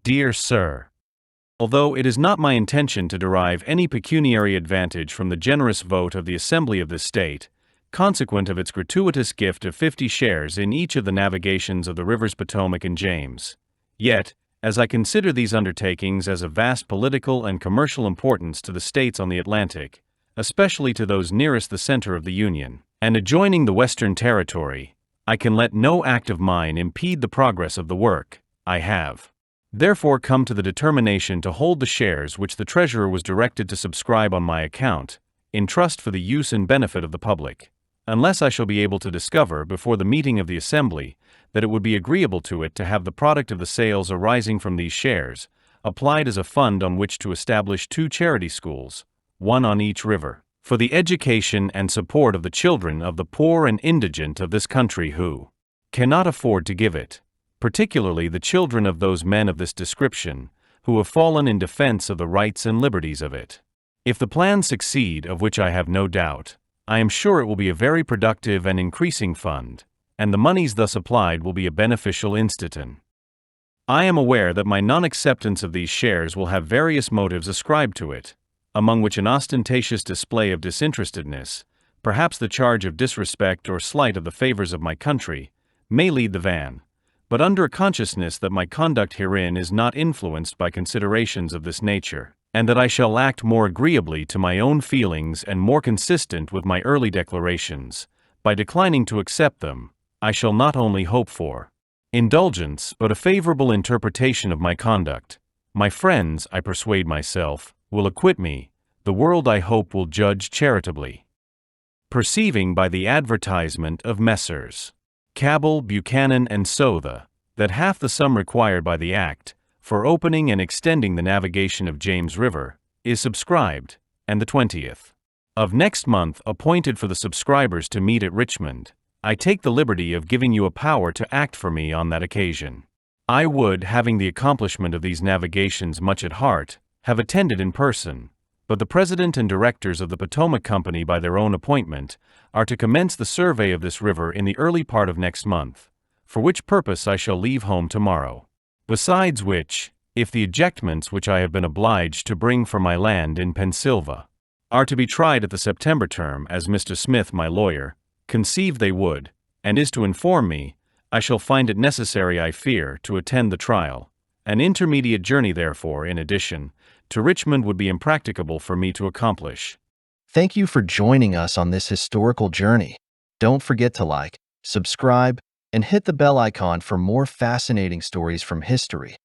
Dear Sir, although it is not my intention to derive any pecuniary advantage from the generous vote of the Assembly of this state, consequent of its gratuitous gift of 50 shares in each of the navigations of the rivers Potomac and James, yet, as I consider these undertakings as of vast political and commercial importance to the states on the Atlantic, especially to those nearest the center of the Union, and adjoining the Western Territory, I can let no act of mine impede the progress of the work. I have therefore come to the determination to hold the shares which the Treasurer was directed to subscribe on my account, in trust for the use and benefit of the public, unless I shall be able to discover before the meeting of the Assembly that it would be agreeable to it to have the product of the sales arising from these shares applied as a fund on which to establish 2 charity schools, one on each river, for the education and support of the children of the poor and indigent of this country who cannot afford to give it, particularly the children of those men of this description, who have fallen in defense of the rights and liberties of it. If the plans succeed, of which I have no doubt, I am sure it will be a very productive and increasing fund, and the monies thus applied will be a beneficial institution. I am aware that my non-acceptance of these shares will have various motives ascribed to it, among which an ostentatious display of disinterestedness, perhaps the charge of disrespect or slight of the favors of my country, may lead the van, but under a consciousness that my conduct herein is not influenced by considerations of this nature, and that I shall act more agreeably to my own feelings and more consistent with my early declarations, by declining to accept them, I shall not only hope for indulgence but a favorable interpretation of my conduct. My friends, I persuade myself, will acquit me, the world I hope will judge charitably. Perceiving by the advertisement of Messrs. Cabell, Buchanan, and Southe, that half the sum required by the Act, for opening and extending the navigation of James River, is subscribed, and the 20th of next month appointed for the subscribers to meet at Richmond, I take the liberty of giving you a power to act for me on that occasion. I would, having the accomplishment of these navigations much at heart, have attended in person, but the President and Directors of the Potomac Company by their own appointment are to commence the survey of this river in the early part of next month, for which purpose I shall leave home tomorrow. Besides which, if the ejectments which I have been obliged to bring for my land in Pennsylvania are to be tried at the September term, as Mr. Smith, my lawyer, conceived they would, and is to inform me, I shall find it necessary, I fear, to attend the trial. An intermediate journey, therefore, in addition, to Richmond would be impracticable for me to accomplish. Thank you for joining us on this historical journey. Don't forget to like, subscribe, and hit the bell icon for more fascinating stories from history.